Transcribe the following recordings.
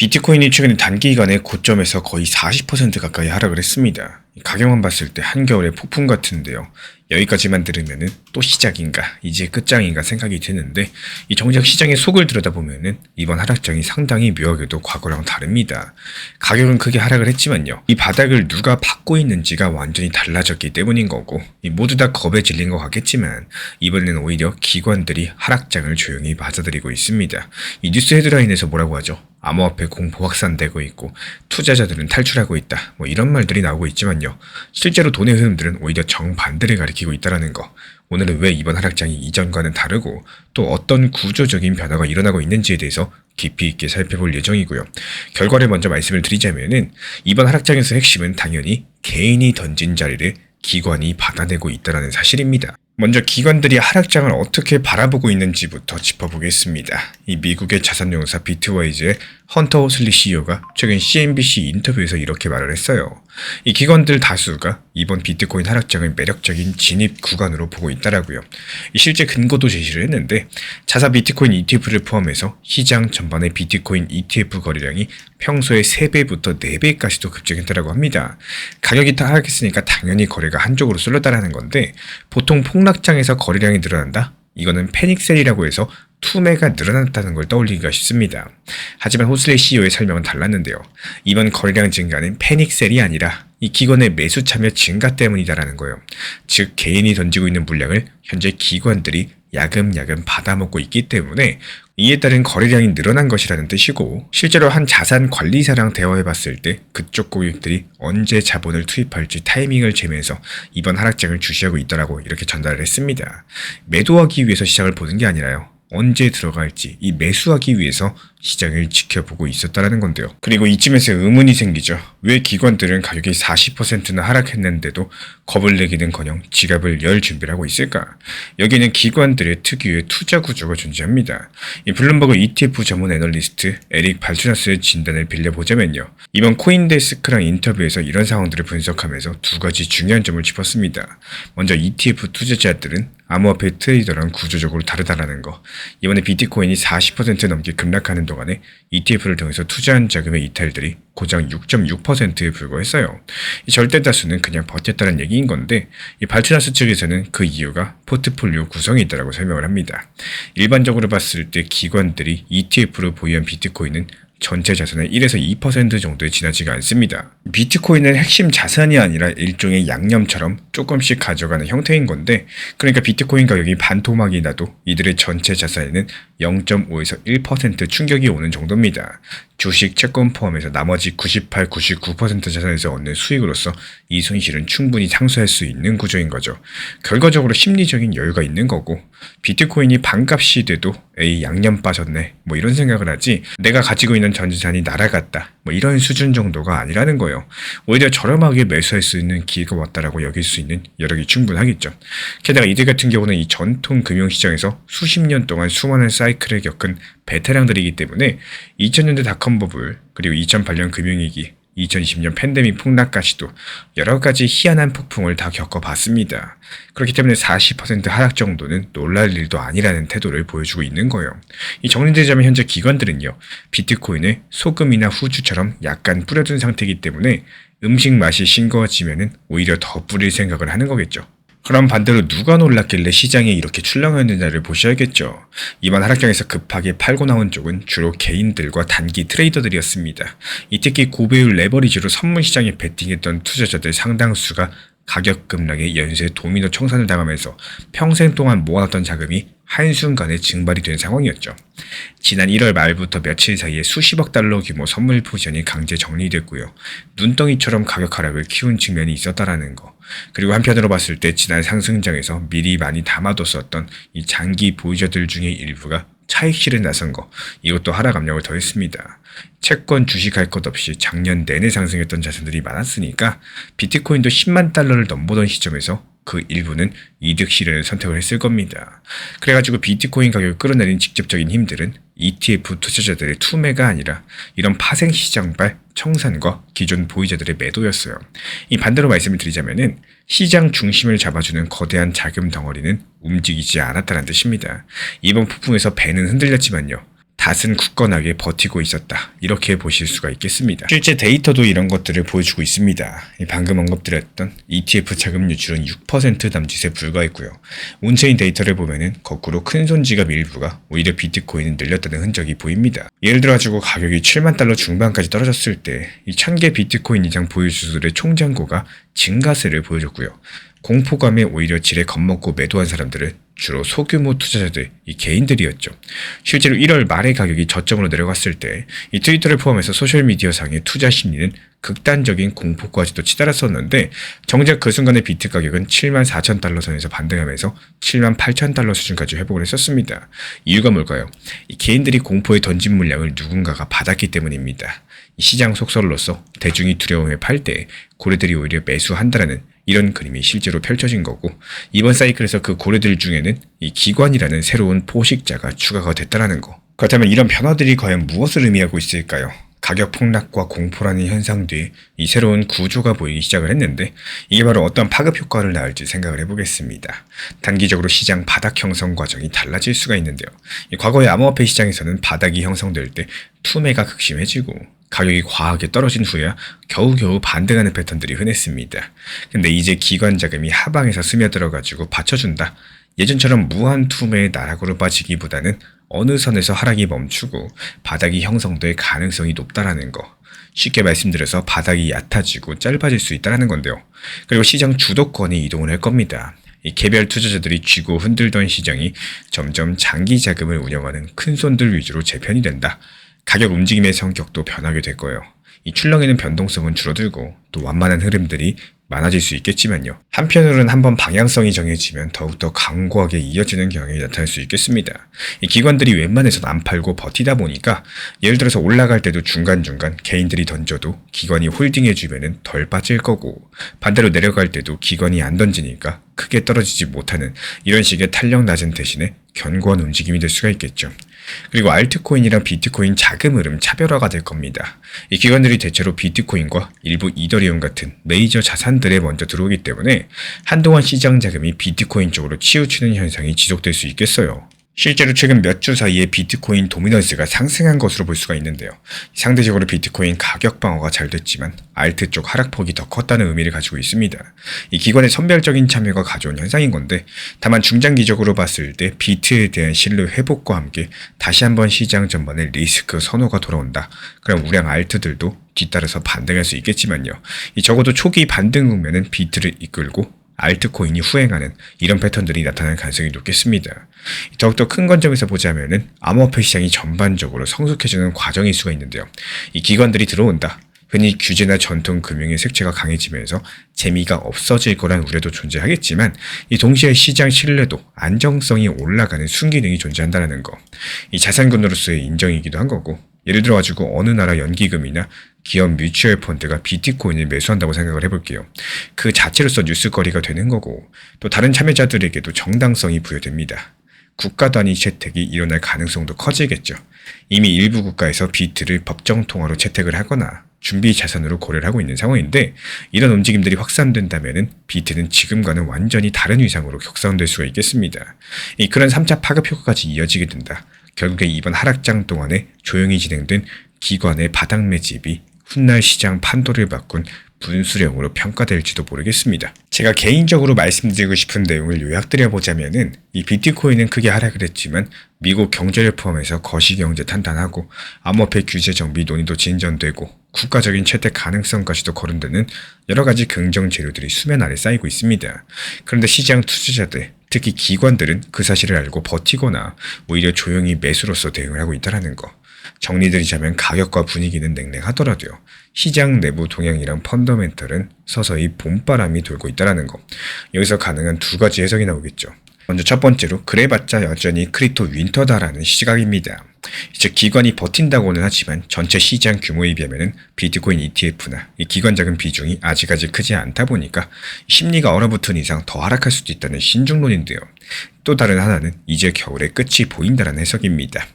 비트코인이 최근에 단기간에 고점에서 거의 40% 가까이 하락을 했습니다. 가격만 봤을 때 한겨울의 폭풍 같은데요. 여기까지만 들으면은 또 시작인가, 이제 끝장인가 생각이 드는데, 이 정작 시장의 속을 들여다보면은 이번 하락장이 상당히 묘하게도 과거랑 다릅니다. 가격은 크게 하락을 했지만요. 이 바닥을 누가 받고 있는지가 완전히 달라졌기 때문인 거고, 모두 다 겁에 질린 것 같겠지만 이번에는 오히려 기관들이 하락장을 조용히 맞아들이고 있습니다. 이 뉴스 헤드라인에서 뭐라고 하죠? 암호화폐 공포 확산되고 있고 투자자들은 탈출하고 있다, 이런 말들이 나오고 있지만요. 실제로 돈의 흐름들은 오히려 정반대를 가리키고 있다는 거. 오늘은 왜 이번 하락장이 이전과는 다르고 또 어떤 구조적인 변화가 일어나고 있는지에 대해서 깊이 있게 살펴볼 예정이고요. 결과를 먼저 말씀을 드리자면은 이번 하락장에서 핵심은 당연히 개인이 던진 자리를 기관이 받아내고 있다는 사실입니다. 먼저 기관들이 하락장을 어떻게 바라보고 있는지부터 짚어보겠습니다. 이 미국의 자산운용사 비트와이즈의 헌터 호슬리 CEO가 최근 CNBC 인터뷰에서 이렇게 말을 했어요. 이 기관들 다수가 이번 비트코인 하락장을 매력적인 진입 구간으로 보고 있다라고요. 실제 근거도 제시를 했는데 자사 비트코인 ETF를 포함해서 시장 전반의 비트코인 ETF 거래량이 평소의 3배부터 4배까지도 급증했다라고 합니다. 가격이 하락했으니까 당연히 거래가 한쪽으로 쏠렸다라는 건데, 보통 폭락장에서 거래량이 늘어난다? 이거는 패닉셀이라고 해서 투매가 늘어났다는 걸 떠올리기가 쉽습니다. 하지만 호슬리 CEO의 설명은 달랐는데요. 이번 거래량 증가는 패닉셀이 아니라 이 기관의 매수 참여 증가 때문이다라는 거예요. 즉 개인이 던지고 있는 물량을 현재 기관들이 야금야금 받아먹고 있기 때문에 이에 따른 거래량이 늘어난 것이라는 뜻이고, 실제로 한 자산 관리사랑 대화해봤을 때 그쪽 고객들이 언제 자본을 투입할지 타이밍을 재면서 이번 하락장을 주시하고 있더라고 이렇게 전달을 했습니다. 매도하기 위해서 시장을 보는 게 아니라요. 언제 들어갈지 이 매수하기 위해서 시장을 지켜보고 있었다는 건데요. 그리고 이쯤에서 의문이 생기죠. 왜 기관들은 가격이 40%나 하락했는데도 겁을 내기는커녕 지갑을 열 준비를 하고 있을까? 여기는 기관들의 특유의 투자 구조가 존재합니다. 이 블룸버그 ETF 전문 애널리스트 에릭 발투나스의 진단을 빌려보자면요. 이번 코인데스크랑 인터뷰에서 이런 상황들을 분석하면서 두 가지 중요한 점을 짚었습니다. 먼저 ETF 투자자들은 암호화폐 트레이더랑 구조적으로 다르다라는 거. 이번에 비트코인이 40% 넘게 급락하는 동안에 ETF를 통해서 투자한 자금의 이탈들이 고작 6.6%에 불과했어요. 이 절대 다수는 그냥 버텼다는 얘기인 건데, 이 발투나스 측에서는 그 이유가 포트폴리오 구성이 있다고 설명을 합니다. 일반적으로 봤을 때 기관들이 ETF로 보유한 비트코인은 전체 자산의 1에서 2% 정도에 지나지가 않습니다. 비트코인은 핵심 자산이 아니라 일종의 양념처럼 조금씩 가져가는 형태인 건데, 그러니까 비트코인 가격이 반토막이 나도 이들의 전체 자산에는 0.5에서 1% 충격이 오는 정도입니다. 주식, 채권 포함해서 나머지 98, 99% 자산에서 얻는 수익으로서 이 손실은 충분히 상쇄할 수 있는 구조인 거죠. 결과적으로 심리적인 여유가 있는 거고, 비트코인이 반값이 돼도 에이 양념 빠졌네 이런 생각을 하지, 내가 가지고 있는 전 재산이 날아갔다 이런 수준 정도가 아니라는 거예요. 오히려 저렴하게 매수할 수 있는 기회가 왔다라고 여길 수 있는 여력이 충분하겠죠. 게다가 이들 같은 경우는 이 전통 금융시장에서 수십 년 동안 수많은 사이클을 겪은 베테랑들이기 때문에 2000년대 닷컴 버블, 그리고 2008년 금융위기, 2020년 팬데믹 폭락까지도 여러 가지 희한한 폭풍을 다 겪어봤습니다. 그렇기 때문에 40% 하락 정도는 놀랄 일도 아니라는 태도를 보여주고 있는 거예요. 이 정리되자면 현재 기관들은요, 비트코인을 소금이나 후추처럼 약간 뿌려둔 상태이기 때문에 음식 맛이 싱거워지면은 오히려 더 뿌릴 생각을 하는 거겠죠. 그럼 반대로 누가 놀랐길래 시장에 이렇게 출렁였느냐를 보셔야겠죠. 이번 하락장에서 급하게 팔고 나온 쪽은 주로 개인들과 단기 트레이더들이었습니다. 이 특히 고배율 레버리지로 선물 시장에 베팅했던 투자자들 상당수가 가격 급락에 연쇄 도미노 청산을 당하면서 평생 동안 모아놨던 자금이 한순간에 증발이 된 상황이었죠. 지난 1월 말부터 며칠 사이에 수십억 달러 규모 선물 포지션이 강제 정리됐고요. 눈덩이처럼 가격 하락을 키운 측면이 있었다라는 거. 그리고 한편으로 봤을 때 지난 상승장에서 미리 많이 담아뒀었던 이 장기 보유자들 중에 일부가 차익 실에 나선 거, 이것도 하락 압력을 더했습니다. 채권, 주식 할 것 없이 작년 내내 상승했던 자산들이 많았으니까 비트코인도 10만 달러를 넘보던 시점에서 그 일부는 이득 실현을 선택을 했을 겁니다. 그래가지고 비트코인 가격을 끌어내린 직접적인 힘들은 ETF 투자자들의 투매가 아니라 이런 파생시장발 청산과 기존 보유자들의 매도였어요. 이 반대로 말씀을 드리자면은 시장 중심을 잡아주는 거대한 자금 덩어리는 움직이지 않았다는 뜻입니다. 이번 폭풍에서 배는 흔들렸지만요. 닷은 굳건하게 버티고 있었다. 이렇게 보실 수가 있겠습니다. 실제 데이터도 이런 것들을 보여주고 있습니다. 방금 언급드렸던 ETF 자금 유출은 6% 남짓에 불과했고요. 온체인 데이터를 보면은 거꾸로 큰 손지갑 일부가 오히려 비트코인을 늘렸다는 흔적이 보입니다. 예를 들어 가지고 가격이 7만 달러 중반까지 떨어졌을 때 이 1000개 비트코인 이상 보유주들의 총잔고가 증가세를 보여줬고요. 공포감에 오히려 지레 겁먹고 매도한 사람들은 주로 소규모 투자자들, 이 개인들이었죠. 실제로 1월 말에 가격이 저점으로 내려갔을 때 이 트위터를 포함해서 소셜미디어상의 투자 심리는 극단적인 공포까지도 치달았었는데 정작 그 순간의 비트 가격은 7만 4천 달러 선에서 반등하면서 7만 8천 달러 수준까지 회복을 했었습니다. 이유가 뭘까요? 이 개인들이 공포에 던진 물량을 누군가가 받았기 때문입니다. 이 시장 속설로서 대중이 두려움에 팔 때 고래들이 오히려 매수한다라는 이런 그림이 실제로 펼쳐진 거고, 이번 사이클에서 그 고래들 중에는 이 기관이라는 새로운 포식자가 추가가 됐다는 거. 그렇다면 이런 변화들이 과연 무엇을 의미하고 있을까요? 가격 폭락과 공포라는 현상 뒤에 이 새로운 구조가 보이기 시작을 했는데, 이게 바로 어떤 파급 효과를 낳을지 생각을 해보겠습니다. 단기적으로 시장 바닥 형성 과정이 달라질 수가 있는데요. 과거의 암호화폐 시장에서는 바닥이 형성될 때 투매가 극심해지고 가격이 과하게 떨어진 후에야 겨우겨우 반등하는 패턴들이 흔했습니다. 근데 이제 기관 자금이 하방에서 스며들어가지고 받쳐준다. 예전처럼 무한 투매의 나락으로 빠지기보다는 어느 선에서 하락이 멈추고 바닥이 형성될 가능성이 높다라는 거. 쉽게 말씀드려서 바닥이 얕아지고 짧아질 수 있다는 건데요. 그리고 시장 주도권이 이동을 할 겁니다. 이 개별 투자자들이 쥐고 흔들던 시장이 점점 장기 자금을 운영하는 큰 손들 위주로 재편이 된다. 가격 움직임의 성격도 변하게 될 거예요. 이 출렁이는 변동성은 줄어들고 또 완만한 흐름들이 많아질 수 있겠지만요. 한편으로는 한번 방향성이 정해지면 더욱더 강고하게 이어지는 경향이 나타날 수 있겠습니다. 이 기관들이 웬만해서는 안 팔고 버티다 보니까 예를 들어서 올라갈 때도 중간중간 개인들이 던져도 기관이 홀딩해주면 덜 빠질 거고, 반대로 내려갈 때도 기관이 안 던지니까 크게 떨어지지 못하는 이런 식의 탄력 낮은 대신에 견고한 움직임이 될 수가 있겠죠. 그리고 알트코인이랑 비트코인 자금 흐름 차별화가 될 겁니다. 이 기관들이 대체로 비트코인과 일부 이더리움 같은 메이저 자산들에 먼저 들어오기 때문에 한동안 시장 자금이 비트코인 쪽으로 치우치는 현상이 지속될 수 있겠어요. 실제로 최근 몇 주 사이에 비트코인 도미넌스가 상승한 것으로 볼 수가 있는데요. 상대적으로 비트코인 가격 방어가 잘 됐지만 알트 쪽 하락폭이 더 컸다는 의미를 가지고 있습니다. 이 기관의 선별적인 참여가 가져온 현상인 건데, 다만 중장기적으로 봤을 때 비트에 대한 신뢰 회복과 함께 다시 한번 시장 전반에 리스크 선호가 돌아온다. 그럼 우량 알트들도 뒤따라서 반등할 수 있겠지만요. 이 적어도 초기 반등 국면은 비트를 이끌고 알트코인이 후행하는 이런 패턴들이 나타날 가능성이 높겠습니다. 더욱더 큰 관점에서 보자면은 암호화폐 시장이 전반적으로 성숙해지는 과정일 수가 있는데요. 이 기관들이 들어온다. 흔히 규제나 전통 금융의 색채가 강해지면서 재미가 없어질 거란 우려도 존재하겠지만, 이 동시에 시장 신뢰도, 안정성이 올라가는 순기능이 존재한다는 거. 이 자산군으로서의 인정이기도 한 거고, 예를 들어 가지고 어느 나라 연기금이나 기업 뮤추얼 펀드가 비트코인을 매수한다고 생각을 해볼게요. 그 자체로서 뉴스거리가 되는 거고, 또 다른 참여자들에게도 정당성이 부여됩니다. 국가 단위 채택이 일어날 가능성도 커지겠죠. 이미 일부 국가에서 비트를 법정 통화로 채택을 하거나 준비 자산으로 고려를 하고 있는 상황인데, 이런 움직임들이 확산된다면 비트는 지금과는 완전히 다른 위상으로 격상될 수가 있겠습니다. 그런 3차 파급 효과까지 이어지게 된다. 결국에 이번 하락장 동안에 조용히 진행된 기관의 바닥 매집이 훗날 시장 판도를 바꾼 분수령으로 평가될지도 모르겠습니다. 제가 개인적으로 말씀드리고 싶은 내용을 요약드려보자면은, 이 비트코인은 크게 하락을 했지만 미국 경제를 포함해서 거시경제 탄탄하고 암호화폐 규제 정비 논의도 진전되고 국가적인 채택 가능성까지도 거론되는 여러 가지 긍정 재료들이 수면 아래 쌓이고 있습니다. 그런데 시장 투자자들, 특히 기관들은 그 사실을 알고 버티거나 오히려 조용히 매수로서 대응을 하고 있다는 거. 정리드리자면 가격과 분위기는 냉랭하더라도요. 시장 내부 동향이랑 펀더멘털은 서서히 봄바람이 돌고 있다는 거. 여기서 가능한 두 가지 해석이 나오겠죠. 먼저 첫 번째로 그래봤자 여전히 크립토 윈터다라는 시각입니다. 즉 기관이 버틴다고는 하지만 전체 시장 규모에 비하면 비트코인 ETF나 이 기관 자금 비중이 아직까지 크지 않다 보니까 심리가 얼어붙은 이상 더 하락할 수도 있다는 신중론인데요. 또 다른 하나는 이제 겨울의 끝이 보인다는 해석입니다.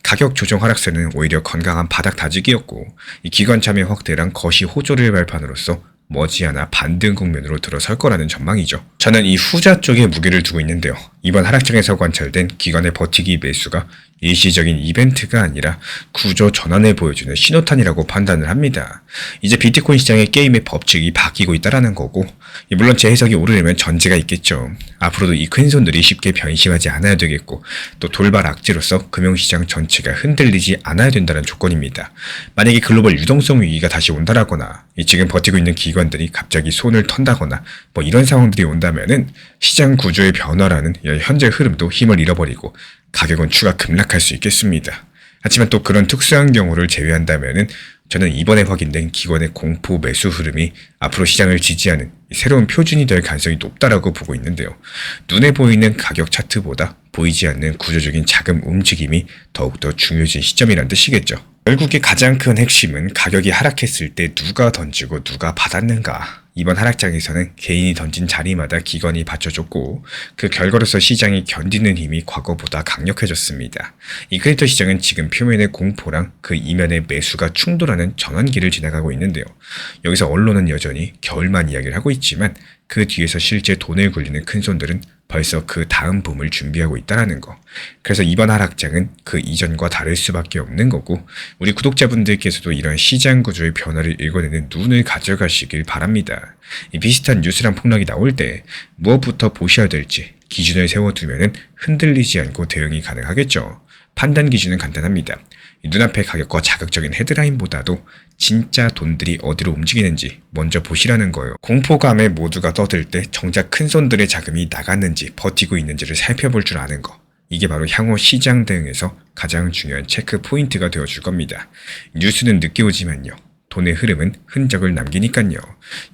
가격 조정 하락세는 오히려 건강한 바닥 다지기였고, 이 기관 참여 확대랑 거시 호조를 발판으로써 머지않아 반등 국면으로 들어설 거라는 전망이죠. 저는 이 후자 쪽에 무게를 두고 있는데요. 이번 하락장에서 관찰된 기관의 버티기 매수가 일시적인 이벤트가 아니라 구조 전환을 보여주는 신호탄이라고 판단을 합니다. 이제 비트코인 시장의 게임의 법칙이 바뀌고 있다는 거고, 물론 제 해석이 오르려면 전제가 있겠죠. 앞으로도 이 큰손들이 쉽게 변심하지 않아야 되겠고, 또 돌발 악재로서 금융시장 전체가 흔들리지 않아야 된다는 조건입니다. 만약에 글로벌 유동성 위기가 다시 온다라거나 지금 버티고 있는 기관들이 갑자기 손을 턴다거나 이런 상황들이 온다면은 시장 구조의 변화라는 현재 흐름도 힘을 잃어버리고 가격은 추가 급락할 수 있겠습니다. 하지만 또 그런 특수한 경우를 제외한다면은 저는 이번에 확인된 기관의 공포 매수 흐름이 앞으로 시장을 지지하는 새로운 표준이 될 가능성이 높다라고 보고 있는데요. 눈에 보이는 가격 차트보다 보이지 않는 구조적인 자금 움직임이 더욱더 중요해진 시점이란 뜻이겠죠. 결국에 가장 큰 핵심은 가격이 하락했을 때 누가 던지고 누가 받았는가. 이번 하락장에서는 개인이 던진 자리마다 기관이 받쳐줬고 그 결과로서 시장이 견디는 힘이 과거보다 강력해졌습니다. 이 크립토 시장은 지금 표면의 공포랑 그 이면의 매수가 충돌하는 전환기를 지나가고 있는데요. 여기서 언론은 여전히 겨울만 이야기를 하고 있지만 그 뒤에서 실제 돈을 굴리는 큰손들은 벌써 그 다음 봄을 준비하고 있다는 거. 그래서 이번 하락장은 그 이전과 다를 수밖에 없는 거고 우리 구독자분들께서도 이런 시장 구조의 변화를 읽어내는 눈을 가져가시길 바랍니다. 이 비슷한 뉴스랑 폭락이 나올 때 무엇부터 보셔야 될지 기준을 세워두면 흔들리지 않고 대응이 가능하겠죠. 판단 기준은 간단합니다. 눈앞의 가격과 자극적인 헤드라인보다도 진짜 돈들이 어디로 움직이는지 먼저 보시라는 거예요. 공포감에 모두가 떠들 때 정작 큰손들의 자금이 나갔는지 버티고 있는지를 살펴볼 줄 아는 거. 이게 바로 향후 시장 대응에서 가장 중요한 체크 포인트가 되어줄 겁니다. 뉴스는 늦게 오지만요. 돈의 흐름은 흔적을 남기니까요.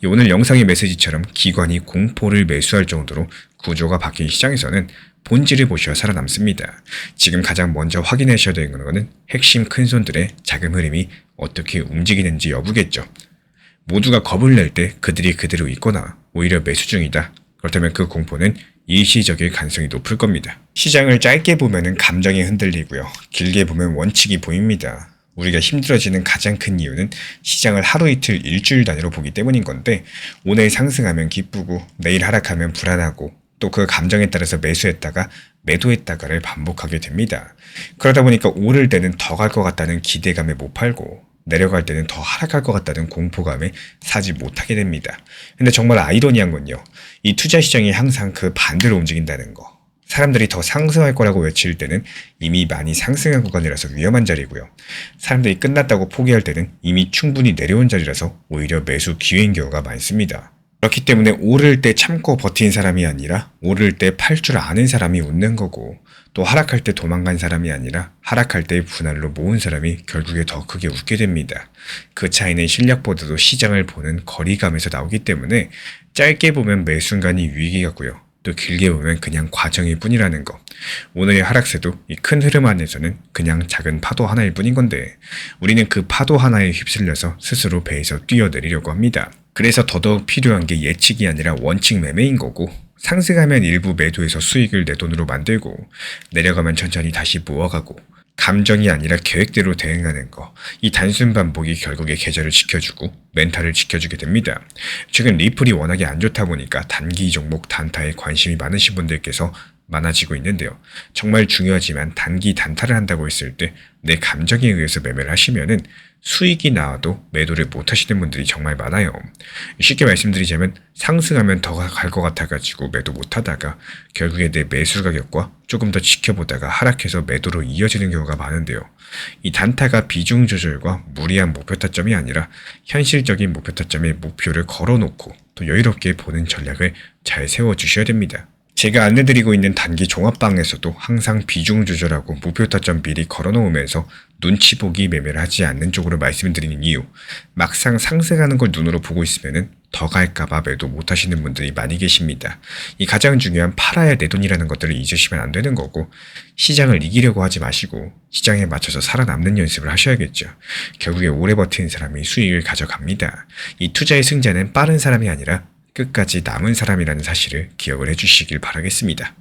오늘 영상의 메시지처럼 기관이 공포를 매수할 정도로 구조가 바뀐 시장에서는 본질을 보셔야 살아남습니다. 지금 가장 먼저 확인하셔야 되는 것은 핵심 큰손들의 자금 흐름이 어떻게 움직이는지 여부겠죠. 모두가 겁을 낼 때 그들이 그대로 있거나 오히려 매수 중이다. 그렇다면 그 공포는 일시적일 가능성이 높을 겁니다. 시장을 짧게 보면 감정이 흔들리고요. 길게 보면 원칙이 보입니다. 우리가 힘들어지는 가장 큰 이유는 시장을 하루 이틀 일주일 단위로 보기 때문인 건데 오늘 상승하면 기쁘고 내일 하락하면 불안하고 또 그 감정에 따라서 매수했다가 매도했다가를 반복하게 됩니다. 그러다 보니까 오를 때는 더 갈 것 같다는 기대감에 못 팔고 내려갈 때는 더 하락할 것 같다는 공포감에 사지 못하게 됩니다. 근데 정말 아이러니한 건요. 이 투자 시장이 항상 그 반대로 움직인다는 거. 사람들이 더 상승할 거라고 외칠 때는 이미 많이 상승한 구간이라서 위험한 자리고요. 사람들이 끝났다고 포기할 때는 이미 충분히 내려온 자리라서 오히려 매수 기회인 경우가 많습니다. 그렇기 때문에 오를 때 참고 버틴 사람이 아니라 오를 때 팔 줄 아는 사람이 웃는 거고 또 하락할 때 도망간 사람이 아니라 하락할 때 분할로 모은 사람이 결국에 더 크게 웃게 됩니다. 그 차이는 실력보다도 시장을 보는 거리감에서 나오기 때문에 짧게 보면 매 순간이 위기 같고요. 또 길게 보면 그냥 과정일 뿐이라는 거. 오늘의 하락세도 이 큰 흐름 안에서는 그냥 작은 파도 하나일 뿐인 건데 우리는 그 파도 하나에 휩쓸려서 스스로 배에서 뛰어내리려고 합니다. 그래서 더더욱 필요한 게 예측이 아니라 원칙 매매인 거고 상승하면 일부 매도해서 수익을 내 돈으로 만들고 내려가면 천천히 다시 모아가고 감정이 아니라 계획대로 대응하는 거. 이 단순 반복이 결국에 계좌를 지켜주고 멘탈을 지켜주게 됩니다. 최근 리플이 워낙에 안 좋다 보니까 단기 종목 단타에 관심이 많으신 분들께서 많아지고 있는데요. 정말 중요하지만 단기 단타를 한다고 했을 때 내 감정에 의해서 매매를 하시면은 수익이 나와도 매도를 못 하시는 분들이 정말 많아요. 쉽게 말씀드리자면 상승하면 더 갈 것 같아가지고 매도 못 하다가 결국에 내 매수 가격과 조금 더 지켜보다가 하락해서 매도로 이어지는 경우가 많은데요. 이 단타가 비중 조절과 무리한 목표 타점이 아니라 현실적인 목표 타점에 목표를 걸어놓고 또 여유롭게 보는 전략을 잘 세워주셔야 됩니다. 제가 안내드리고 있는 단기 종합방에서도 항상 비중 조절하고 목표 타점 미리 걸어놓으면서 눈치 보기 매매를 하지 않는 쪽으로 말씀드리는 이유. 막상 상승하는 걸 눈으로 보고 있으면은 더 갈까봐 매도 못 하시는 분들이 많이 계십니다. 이 가장 중요한 팔아야 내 돈이라는 것들을 잊으시면 안 되는 거고 시장을 이기려고 하지 마시고 시장에 맞춰서 살아남는 연습을 하셔야겠죠. 결국에 오래 버티는 사람이 수익을 가져갑니다. 이 투자의 승자는 빠른 사람이 아니라 끝까지 남은 사람이라는 사실을 기억을 해주시길 바라겠습니다.